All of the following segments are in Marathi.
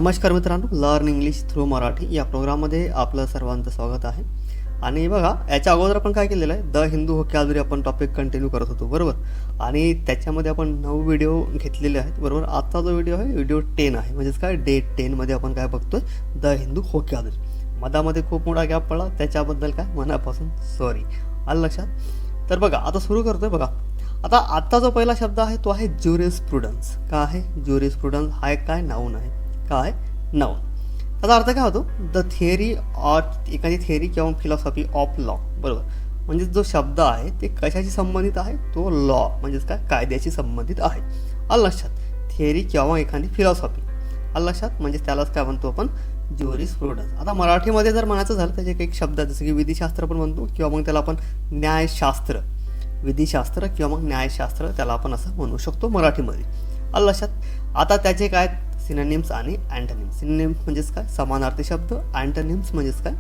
नमस्कार मित्रांनो, लर्न इंग्लिश थ्रू मराठी या प्रोग्राममध्ये आपलं सर्वांचं स्वागत आहे. आणि बघा, याच्या अगोदर आपण काय केलेलं आहे, द हिंदू व्होकॅब्युलरी आपण टॉपिक कंटिन्यू करत होतो, बरोबर. आणि त्याच्यामध्ये आपण 9 व्हिडिओ घेतलेले आहेत, बरोबर. आजचा जो व्हिडिओ आहे व्हिडिओ 10 आहे, म्हणजेच काय डे 10मध्ये आपण काय बघतोय, द हिंदू व्होकॅब्युलरी. मधामध्ये खूप मोठा गॅप पडला, त्याच्याबद्दल काय मनापासून सॉरी. आलं लक्षात. तर बघा, आता सुरू करतोय. बघा, आता आत्ता जो पहिला शब्द आहे तो आहे ज्युरिस्प्रुडन्स. का आहे ज्युरिस्प्रुडन्स? हा एक काय नाऊन आहे. काय नाऊन. त्याचा अर्थ काय होतो? द थिअरी ऑर एखादी थिअरी किंवा फिलॉसॉफी ऑफ लॉ, बरोबर. म्हणजे जो शब्द आहे ते कशाशी संबंधित आहे? तो लॉ म्हणजेच काय कायद्याशी संबंधित आहे. आलं लक्षात. थिअरी किंवा एखादी फिलॉसॉफी. आलं लक्षात. म्हणजे त्यालाच काय म्हणतो आपण? ज्युरिस्प्रुडन्स. आता मराठीमध्ये जर म्हणायचं झालं त्याचे काही शब्द जसं की विधिशास्त्र पण म्हणतो किंवा मग त्याला आपण न्यायशास्त्र, विधिशास्त्र किंवा मग न्यायशास्त्र त्याला आपण असं म्हणू शकतो मराठीमध्ये. आलं लक्षात. आता त्याचे काय सिनोनिम्स आणि अँटोनिम्स. सिनोनिम्स म्हणजेच काय समानार्थी शब्द, अँटोनिम्स म्हणजेच काय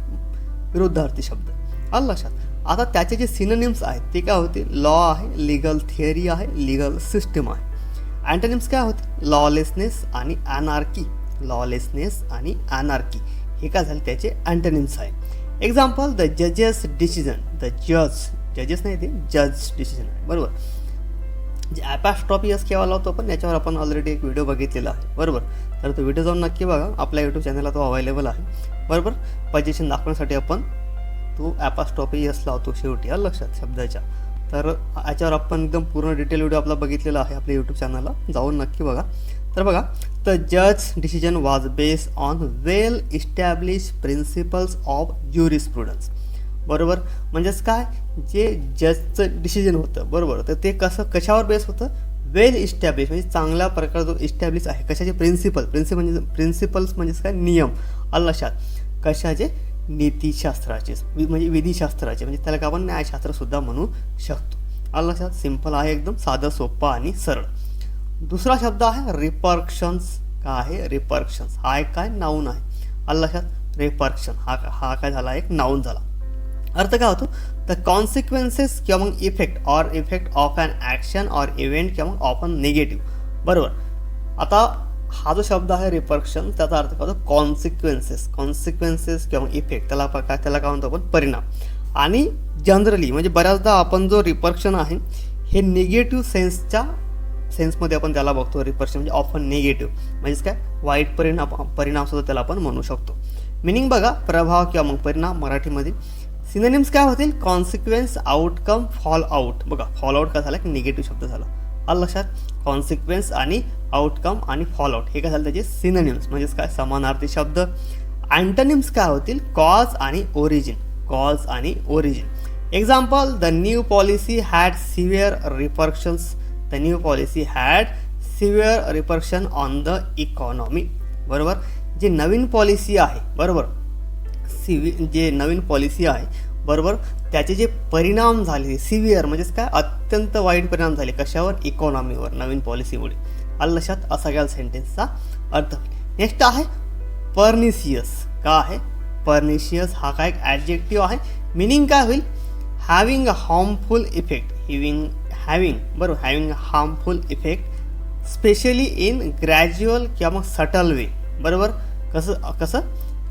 विरुद्धार्थी शब्द. आलं लक्षात. आता त्याचे जे सिनोनिम्स आहेत ते काय होते? लॉ आहे, लिगल थिअरी आहे, लिगल सिस्टम आहे. अँटोनिम्स काय होते? लॉलेसनेस आणि अनार्की. लॉलेसनेस आणि अनार्की हे काय झाले त्याचे अँटोनिम्स आहे. एक्झाम्पल, द जजेस डिसिजन. द जजेस नाही, ते जज डिसिजन आहे, बरोबर. जे ॲपॅस्ट्रॉपियस केव्हा लावतो आपण, याच्यावर आपण ऑलरेडी एक व्हिडिओ बघितलेला आहे, बरोबर. तर तो व्हिडिओ जाऊन नक्की बघा, आपल्या यूट्यूब चॅनलला तो अवेलेबल आहे, बरोबर. पोझिशन दाखवण्यासाठी आपण तो ॲपॅस्ट्रॉपियस लावतो शेवटी. आलं लक्षात शब्दाच्या. तर याच्यावर आपण एकदम पूर्ण डिटेल व्हिडिओ आपला बघितलेला आहे आपल्या यूट्यूब चॅनलला, जाऊन नक्की बघा. तर बघा, द जज decision was based on well establish principles of jurisprudence, बरोबर. म्हणजेच काय, जे जजचं डिसिजन होतं, बरोबर, तर ते कशावर बेस होतं? वेल इस्टॅब्लिश म्हणजे चांगल्या प्रकारे जो इस्टॅब्लिश आहे. कशाचे? प्रिन्सिपल्स म्हणजेच काय नियम. आलं लक्षात. कशाचे? नीतिशास्त्राचे म्हणजे विधिशास्त्राचे, म्हणजे त्याला आपण न्यायशास्त्रसुद्धा म्हणू शकतो. आलं लक्षात. सिम्पल आहे एकदम, साधं सोपं आणि सरळ. दुसरा शब्द आहे रिपर्क्शन्स. का आहे? रिपर्क्शन्स हा एक काय नाऊन आहे. आलं लक्षात. रिपर्क्शन हा काय झाला? एक नाऊन झाला. अर्थ काय होतो? द कॉन्सिक्वेन्सेस किंवा मग effect of an action or event किंवा मग ऑफ अन निगेटिव्ह, बरोबर. आता हा जो शब्द आहे रिपर्क्शन, त्याचा अर्थ काय होतो? कॉन्सिक्वेन्सेस किंवा मग इफेक्ट, त्याला काय म्हणतो आपण? परिणाम. आणि जनरली म्हणजे बऱ्याचदा आपण जो रिपर्क्शन आहे हे निगेटिव्ह सेन्समध्ये आपण त्याला बघतो. रिपर्क्शन म्हणजे ऑफ अन निगेटिव्ह म्हणजेच काय वाईट परिणाम सुद्धा त्याला आपण म्हणू शकतो. मिनिंग बघा, प्रभाव किंवा मग परिणाम मराठीमध्ये. सिनोनिम्स काय होतील? Consequence, outcome, fall out. बघा, फॉल आउट काय झाला? एक निगेटिव्ह शब्द झाला. आलं लक्षात. कॉन्सिक्वेन्स आणि आउटकम आणि फॉल आउट हे काय झालं? त्याचे सिनोनिम्स म्हणजेच काय समानार्थी शब्द. अँटोनिम्स काय होतील? कॉज आणि ओरिजिन. कॉज आणि ओरिजिन. Example, the new policy had severe repercussions. The new policy had severe repercussion on the economy, बरोबर. जे नवीन पॉलिसी आहे, बरोबर, जे नवीन पॉलिसी आहे, बरोबर, त्याचे जे परिणाम झाले सिव्हिअर म्हणजेच काय अत्यंत वाईट परिणाम झाले. कशावर? इकॉनॉमीवर, नवीन पॉलिसीमुळे. आलं लक्षात. असा काय सेंटेन्सचा अर्थ. नेक्स्ट आहे पर्निशियस. का आहे? पर्निशियस हा काय एक ॲडजेक्टिव्ह आहे. मिनिंग काय होईल? Having a harmful effect. बरोबर, having harmful effect specially in gradual किंवा मग सटल वे, बरोबर. कसं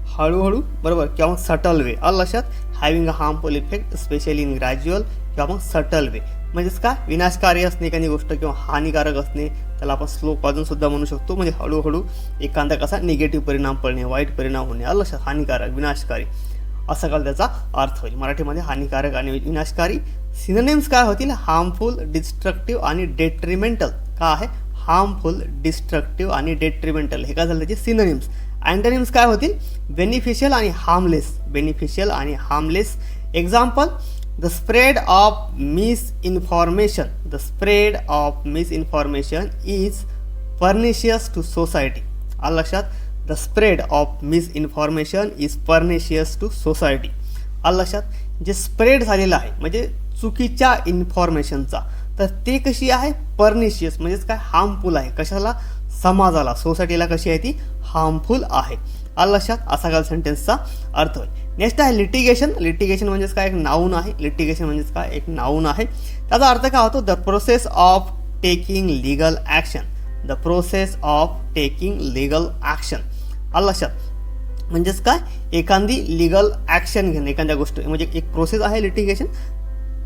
हळूहळू, बरोबर, किंवा मग सटल वे. आलं लक्षात. Having a harmful effect specially in gradual किंवा मग सटल वे म्हणजेच काय विनाशकारी असणे एखादी गोष्ट किंवा हानिकारक असणे, त्याला आपण स्लो पॉइझन सुद्धा म्हणू शकतो. म्हणजे हळूहळू एखादा कसा निगेटिव्ह परिणाम पडणे, वाईट परिणाम होणे. आलं लक्षात. हानिकारक, विनाशकारी असा काल त्याचा अर्थ होईल मराठीमध्ये. हानिकारक आणि विनाशकारी. सिनोनिम्स काय होतील? हार्मफुल, डिस्ट्रक्टिव्ह आणि डेट्रिमेंटल. का आहे? हार्मफुल, डिस्ट्रक्टिव्ह आणि डेट्रिमेंटल हे काय झालं त्याचे सिनोनिम्स. अँटोनिम्स काय होतील? बेनिफिशियल आणि हार्मलेस. बेनिफिशियल आणि harmless. Example, the spread of misinformation. The spread of misinformation is pernicious to society. आलं लक्षात. The spread of misinformation is pernicious to society. आलं लक्षात. जे स्प्रेड झालेलं आहे म्हणजे चुकीच्या इन्फॉर्मेशनचा, तर ते कशी आहे? पर्निशियस म्हणजेच काय हार्मफुल आहे. कशाला? समाजाला, सोसायटीला कशी आहे ती? हार्मफुल आहे. आलं लक्षात. असा काल सेंटेन्सचा अर्थ होईल. नेक्स्ट आहे लिटिगेशन. लिटिगेशन म्हणजेच काय एक नाऊन आहे. लिटिगेशन म्हणजेच काय एक नाऊन आहे. त्याचा अर्थ काय होतो? The process of taking legal action. The process of taking legal action आलं लक्षात. म्हणजेच काय, एखादी लिगल ॲक्शन घेणं एखाद्या गोष्ट, म्हणजे एक प्रोसेस आहे लिटिगेशन,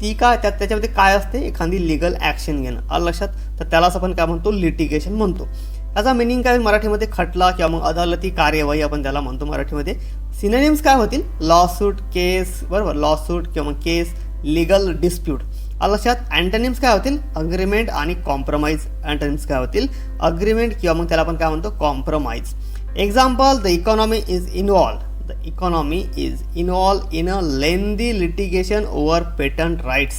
ती काय त्याच्यामध्ये काय असते, एखादी लिगल ॲक्शन घेणं. आलं लक्षात. तर त्यालाच आपण काय म्हणतो, लिटिगेशन म्हणतो. याचा मिनिंग काय मराठीमध्ये, खटला किंवा मग अदालती कार्यवाही आपण त्याला म्हणतो मराठीमध्ये. सिनोनिम्स काय होतील, लॉसूट, केस, बरोबर, लॉसूट किंवा मग केस, लिगल डिस्प्यूट. आलं लक्षात. अँटोनिम्स काय होतील, अग्रीमेंट आणि कॉम्प्रोमाइज. अँटोनिम्स काय होतील, अग्रीमेंट किंवा मग त्याला आपण काय म्हणतो, compromise. Example, the economy is involved. The economy is involved in a lengthy litigation over patent rights.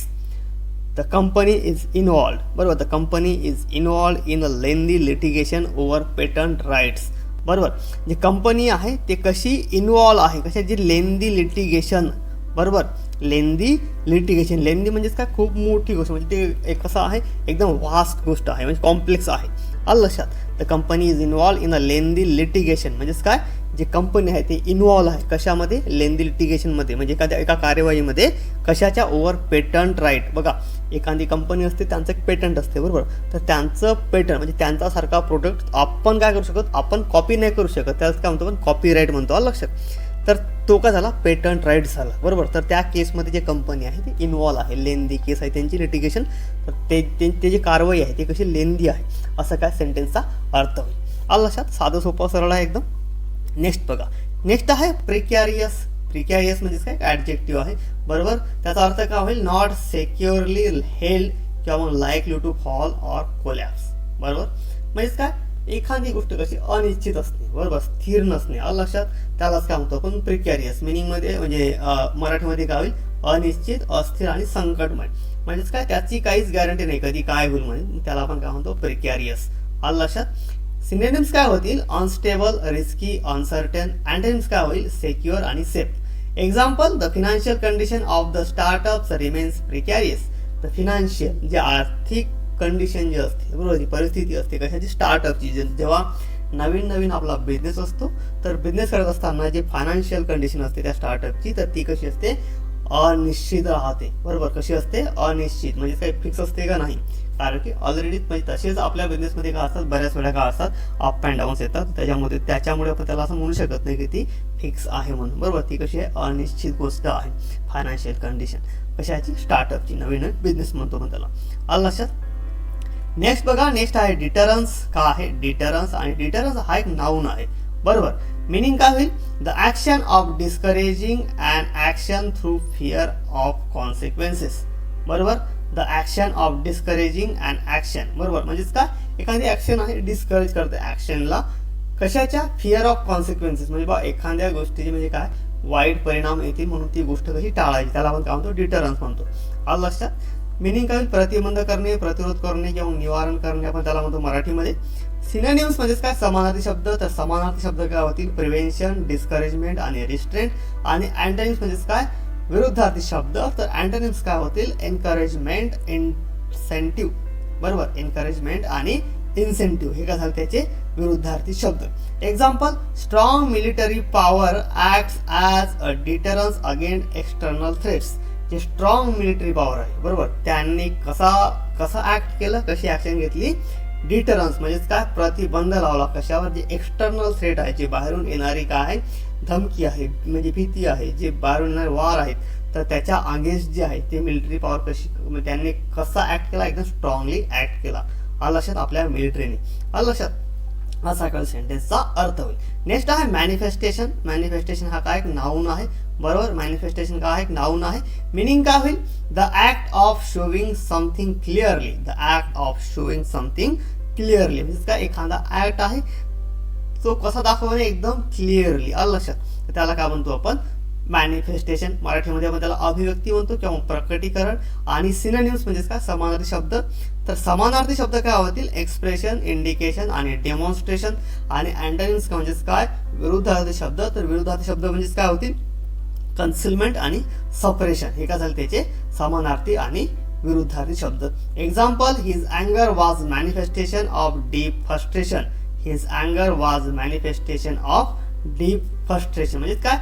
The company is involved, बरोबर, the company is involved in a lengthy litigation over patent rights. बरोबर, जी कंपनी आहे ते कशी इन्व्हॉल्व आहे, कशाची, लेंदी लिटिगेशन. बरोबर, लेंदी लिटिगेशन. लेंदी म्हणजेच काय, खूप मोठी गोष्ट, म्हणजे ते एक कसं आहे, एकदम वास्ट गोष्ट आहे, म्हणजे कॉम्प्लेक्स आहे. आलं लक्षात. The company is involve in a lengthy litigation म्हणजेच काय, जे कंपनी आहे ते इन्व्हॉल्व आहे कशामध्ये, लेंदी लिटिगेशनमध्ये, म्हणजे एका कार्यवाहीमध्ये. कशाच्या, ओव्हर पेटंट राईट. बघा, एखादी कंपनी असते, त्यांचं एक पेटंट असते, बरोबर. तर त्यांचं पेटंट म्हणजे त्यांच्यासारखा प्रोडक्ट आपण काय करू शकत, आपण कॉपी नाही करू शकत, त्याला काय म्हणतो आपण, कॉपीराईट म्हणतो. आलं लक्षात. तर तो काय झाला, पेटंट राईट झाला. बरोबर. तर त्या केसमध्ये जे कंपनी आहे ती इन्व्हॉल्व आहे, लेंदी केस आहे त्यांची, लिटिगेशन. तर ते जी कारवाई आहे ती कशी, लेंदी आहे, असं काय सेंटेन्सचा अर्थ होईल. आलं लक्षात. साधं सोपं सरळ आहे एकदम. नेक्स्ट बघा, नेक्स्ट आहे प्रिकॅरियस. प्रिकॅरियस म्हणजे काय, ॲडजेक्टिव्ह आहे. बरोबर. त्याचा अर्थ काय होईल, नॉट सेक्युअरली हेल्ड किंवा मग likely to fall or collapse. बरोबर. म्हणजेच काय, एखादी गोष्ट कशी अनिश्चित असणे, बरोबर, स्थिर नसणे. आलं लक्षात. त्यालाच काय म्हणतो आपण, प्रिकॅरियस. मिनिंगमध्ये म्हणजे मराठीमध्ये काय होईल, अनिश्चित, अस्थिर आणि संकटमय. म्हणजेच काय, त्याची काहीच गॅरंटी नाही कधी काय होईल, म्हणजे त्याला आपण काय म्हणतो, प्रिकॅरियस. आलं लक्षात. सिनोनिम्स काय होतील, अनस्टेबल, रिस्की, अनसर्टन. अँटोनिम्स काय होईल, सेक्युअर आणि safe. Example, the financial condition of the startups remains precarious. The financial, जे आर्थिक कंडिशन जी असते, बरोबर, जी परिस्थिती असते कशाची, स्टार्टअपची. जेव्हा नवीन आपला बिझनेस असतो, तर बिझनेस करत असताना जे फायनान्शियल कंडिशन असते त्या स्टार्टअपची, तर ती कशी असते, अनिश्चित राहते. बरोबर. कशी असते, अनिश्चित. म्हणजे काही फिक्स असते का नाही, कारण की ऑलरेडी म्हणजे तसेच आपल्या बिझनेसमध्ये काय असतात, बऱ्याच वेळा काय असतात, अप अँड डाऊन्स येतात. त्याच्यामुळे आपण त्याला असं म्हणू शकत नाही की ती फिक्स आहे म्हणून. बरोबर. ती कशी आहे, अनिश्चित गोष्ट आहे. फायनान्शियल कंडिशन कशाची, स्टार्टअपची, नवीन बिझनेस म्हणतो आपण त्याला. आलं लक्षात. नेक्स्ट बघा, नेक्स्ट आहे डिटरन्स. काय आहे, डिटरन्स. आणि डिटरन्स हा एक नाऊन आहे. बरोबर. मिनिंग काय होईल, the action of discouraging and action through fear of consequences. बरोबर. The action of discouraging and action. बरोबर. म्हणजेच काय, एखादी ॲक्शन आहे, डिस्करेज करते ॲक्शनला, कशाच्या, फिअर ऑफ कॉन्सिक्वेन्सेस. म्हणजे बा एखाद्या गोष्टीचे म्हणजे काय, वाईट परिणाम येतील म्हणून ती गोष्ट कशी टाळायची, त्याला आपण काय म्हणतो, डिटरन्स म्हणतो. आलं लक्षात. मिनिंग काय, प्रतिबंध करणे, प्रतिरोध करणे किंवा निवारण करणे, आपण त्याला म्हणतो मराठीमध्ये. सिनोनिम्स म्हणजेच काय, समानार्थी शब्द. तर समानार्थी शब्द काय होतील, प्रिव्हेन्शन, डिस्करेजमेंट आणि रिस्ट्रेंट. आणि अँटोनिम्स म्हणजेच काय, विरुद्धार्थी शब्द. तर अँटोनिम्स काय होतील, एनकरेजमेंट, इन्सेंटिव्ह. बरोबर. एनकरेजमेंट आणि इन्सेंटिव्ह हे काय झालं, त्याचे विरुद्धार्थी शब्द. Example, strong military power acts as a deterrence against external threats. जे स्ट्रॉंग मिलिटरी पॉवर आहे, बरोबर, त्यांनी कसं ऍक्ट केलं, कशी ऍक्शन घेतली, डिटरन्स म्हणजेच काय, प्रतिबंध लावला कशावर, जे एक्सटर्नल थ्रेट आहे, जे बाहेरून येणारी काय आहे, धमकी आहे, म्हणजे भीती आहे, जे बाहेरून येणारे वार आहेत, तर त्याच्या अगेन्स्ट जे आहे ते मिलिटरी पॉवर कशी, त्यांनी कसा ऍक्ट केला, एकदम स्ट्रॉंगली ऍक्ट केला. आलं लक्षात, आपल्या मिलिटरीने. आलं लक्षात. असा काय सेंटेन्सचा अर्थ होईल. नेक्स्ट आहे मॅनिफेस्टेशन. मॅनिफेस्टेशन हा काय, एक नाऊन आहे. बरोबर. मॅनिफेस्टेशन काय आहे, एक नाऊन आहे. मिनिंग काय होईल, the act of showing something clearly. The act of showing something clearly म्हणजे काय, एखादा ऍक्ट आहे तो कसा दाखवणे, एकदम क्लिअरली. आलं लक्षात. तर त्याला काय म्हणतो आपण, मॅनिफेस्टेशन. मराठीमध्ये आपण त्याला अभिव्यक्ती म्हणतो किंवा प्रकटीकरण. आणि सिनोनिम्स म्हणजे काय, समानार्थी शब्द. तर समानार्थी शब्द काय होतील, एक्सप्रेशन, इंडिकेशन आणि डेमॉन्स्ट्रेशन. आणि अँटोनिम्स म्हणजेच काय, विरुद्धार्थी शब्द. तर विरुद्धार्थी शब्द म्हणजेच काय होतील, कन्सिलमेंट आणि सपरेशन. हे काय झालं, त्याचे समानार्थी आणि विरुद्धार्थी शब्द. एक्झाम्पल, हिज अँगर was manifestation of deep frustration. His अँगर was manifestation of deep frustration म्हणजे काय,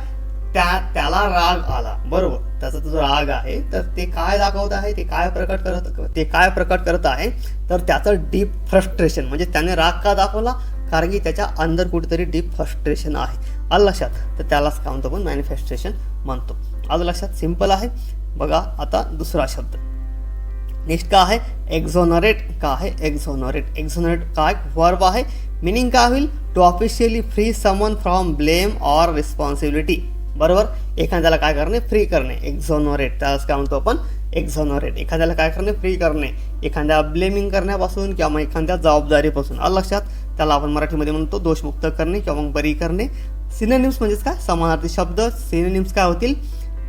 त्याला राग आला. बरोबर. त्याचा जो राग आहे तर ते काय दाखवत आहे, ते काय प्रकट करत आहे, तर त्याचं डीप फ्रस्ट्रेशन म्हणजे त्याने राग का दाखवला, कारण की त्याच्या अंदर कुठेतरी डीप फ्रस्ट्रेशन आहे. आलं लक्षात? तर त्यालाच काय म्हणतो आपण मॅनिफेस्टेशन म्हणतो. आलं लक्षात? सिम्पल आहे. बघा आता दुसरा शब्द नेक्स्ट काय आहे? एक्झॉनरेट. काय आहे? एक्झॉनरेट. एक्झॉनरेट काय वर्ब आहे. मिनिंग काय होईल? To officially free someone from blame or responsibility. बरोबर, एखाद्याला काय करणे? फ्री करणे. एक्झॉनरेट त्यालाच काय म्हणतो आपण? एक्झॉनरेट. एखाद्याला काय करणे? फ्री करणे. एखाद्या ब्लेमिंग करण्यापासून किंवा मग एखाद्या जबाबदारीपासून. आलं लक्षात? त्याला आपण मराठीमध्ये म्हणतो दोषमुक्त करणे किंवा मग बरी करणे. सिनोनिम्स म्हणजेच काय? समानार्थी शब्द. सिनोनिम्स काय होतील?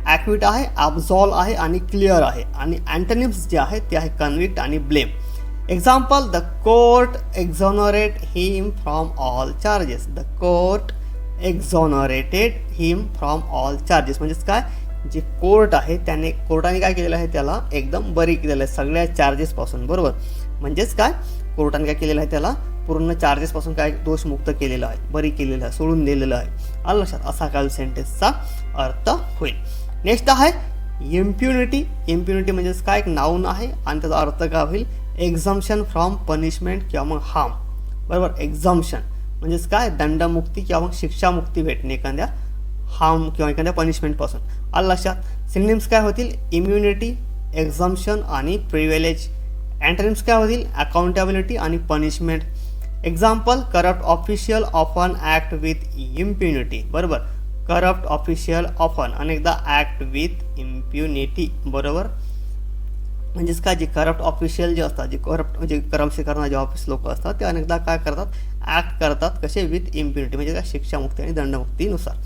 ॲक्विट आहे, ॲब्झॉल्व आहे आणि क्लिअर आहे. आणि अँटोनिम्स जे आहेत ते आहे कन्विक्ट आणि blame. Example, the court exonerate him from all charges. The court exonerated him from all charges म्हणजेच काय? जे कोर्ट आहे त्याने कोर्टाने काय केलेलं आहे? त्याला एकदम बरी केलेलं आहे सगळ्या चार्जेसपासून. बरोबर, म्हणजेच काय? कोर्टाने काय केलेलं आहे? त्याला पूर्ण चार्जेसपासून काय दोषमुक्त केलेलं आहे, बरी केलेलं आहे, सोडून दिलेलं आहे. आलं लक्षात? असा काय सेंटेन्सचा अर्थ होईल. नेक्स्ट आहे इम्प्युनिटी. इम्प्युनिटी म्हणजेच काय? एक नाऊन आहे आणि त्याचा अर्थ काय होईल? एक्झम्पशन फ्रॉम पनिशमेंट किंवा मग हार्म. बरोबर, एक्झम्पशन म्हणजेच काय? दंडमुक्ती किंवा मग शिक्षामुक्ती भेटणे एखाद्या हार्म किंवा एखाद्या पनिशमेंटपासून. आलं लक्षात? सिनोनिम्स काय होतील? इम्युनिटी, एक्झम्पशन आणि प्रिव्हिलेज. अँटोनिम्स काय होतील? अकाउंटेबिलिटी आणि punishment. Example, corrupt official often act with impunity. बरोबर, करप्ट ऑफिशियल ऑफन अनेकदा ॲक्ट विथ इम्प्युनिटी. बरोबर, म्हणजेच काय? जे करप्ट ऑफिशियल जे असतात, जे करप्शन करणारे जे ऑफिस लोक असतात ते अनेकदा काय करतात? ॲक्ट करतात. कसे? विथ इम्प्युनिटी म्हणजे काय? शिक्षामुक्ती आणि दंडमुक्तीनुसार.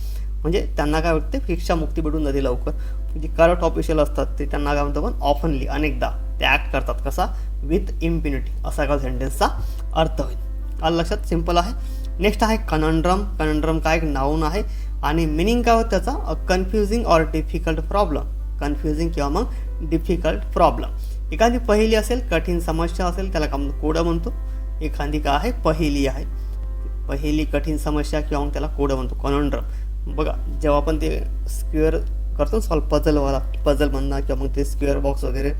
म्हणजे त्यांना काय वाटते? शिक्षामुक्ती भेटून जाते लवकर. जे करप्ट ऑफिशियल असतात ते त्यांना काय म्हणतो आपण? ऑफनली अनेकदा ते ॲक्ट करतात. कसा? With impunity. असा काय सेंटेन्सचा अर्थ होईल. आलं लक्षात? सिम्पल आहे. नेक्स्ट आहे कनंड्रम. कनंड्रम काय? एक नाऊन आहे आणि मिनिंग काय होतं त्याचा? A confusing or difficult problem. Confusing किंवा मग डिफिकल्ट प्रॉब्लेम. एखादी पहिली असेल, कठीण समस्या असेल, त्याला काय कोडं म्हणतो. एखादी काय आहे? पहिली आहे, पहिली कठीण समस्या किंवा मग त्याला कोडं म्हणतो, कनंड्रम. बघा, जेव्हा आपण ते स्क्वेअर करतो सॉल्व, पझल म्हणा किंवा मग ते स्क्वेअर बॉक्स वगैरे,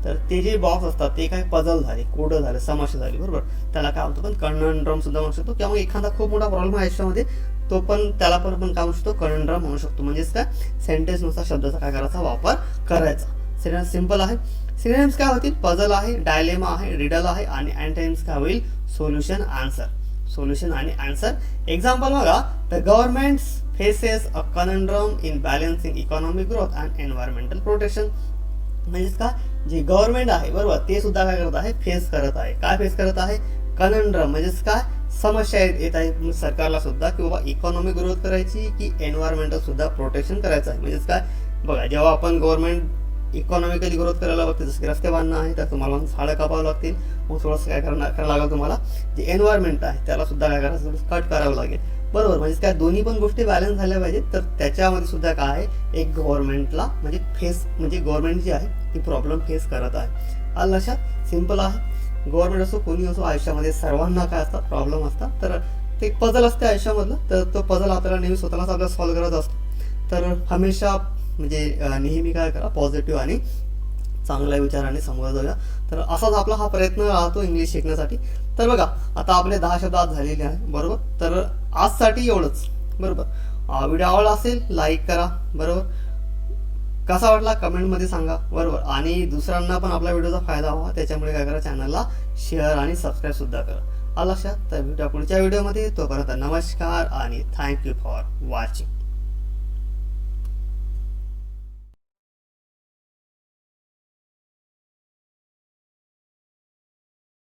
तर ते जे बॉक्स असतात ते काय? पझल झाले, कोडं झाले, समस्या झाली. बरोबर, त्याला काय म्हणतो? पण कनंड्रम सुद्धा म्हणू शकतो. किंवा मग एखादा खूप मोठा प्रॉब्लेम आहे आयुष्यामध्ये, तो पण त्याला पण आपण काय म्हणू शकतो? कनंड्रम म्हणू शकतो. म्हणजेच काय? सेंटेन्सनुसार शब्दाचा काय करायचा? वापर करायचा. सेंटेन्स सिम्पल आहे. सिनोनिम्स काय होतील? पझल आहे, डायलेमा आहे, रिडल आहे आणि अँटोनिम्स काय होईल? Solution, answer. सोल्युशन आणि आन्सर. एक्झाम्पल बघा, the government faces a conundrum in balancing economic growth and environmental protection. म्हणजेच काय? जे गव्हर्नमेंट आहे, बरोबर, ते सुद्धा काय करत आहे? फेस करत आहे. काय फेस करत आहे? कनंड्रम म्हणजेच काय? समस्या येत आहे सरकारला सुद्धा, की बाबा इकॉनॉमिक ग्रोथ करायची की एन्व्हायरमेंटल सुद्धा प्रोटेक्शन करायचं आहे. म्हणजेच काय? बघा, जेव्हा आपण गव्हर्नमेंट इकॉनॉमिकली ग्रोथ करायला बघते, जसं की रस्ते बांधणं आहे, तर तुम्हाला झाडं कापावं लागतील, मग थोडंसं काय करायला लागेल तुम्हाला, जे एन्व्हायरमेंट आहे त्याला सुद्धा काय करायचं? कट करावं लागेल. बरोबर, म्हणजे काय? दोन्ही पण गोष्टी बॅलन्स झाल्या पाहिजेत. तर त्याच्यामध्ये सुद्धा काय आहे? एक गव्हर्नमेंटला म्हणजे म्हणजे गव्हर्नमेंट जी आहे ती प्रॉब्लेम फेस करत आहे. आलं लक्षात? सिम्पल आहे. गव्हर्नमेंट असो, कोणी असो, आयुष्यामध्ये सर्वांना काय असतात? प्रॉब्लेम असतात. तर ते एक पझल असते आयुष्यामधलं, तर तो पझल आपल्याला नेहमी स्वतःलाच आपल्याला सॉल्व्ह करत असतो. तर हमेशा म्हणजे नेहमी काय करा? पॉझिटिव्ह आणि चांगल्या विचाराने समोर जाऊया. तर असाच आपला हा प्रयत्न राहतो इंग्लिश शिकण्यासाठी. तर बघा, आता आपले 10 शब्द आज झालेले आहे. बरोबर, तर आजसाठी एवढंच. बरोबर, व्हिडिओ आवडला असेल लाईक करा. बरोबर, कसा वाटला कमेंटमध्ये सांगा. बरोबर, आणि दुसऱ्यांना पण आपल्या व्हिडिओचा फायदा व्हावा त्याच्यामुळे काय करा? चॅनलला शेअर आणि सबस्क्राईब सुद्धा करा. आलं लक्षात? तर भेटूया पुढच्या व्हिडिओमध्ये. तोपर्यंत नमस्कार आणि थँक्यू फॉर वॉचिंग.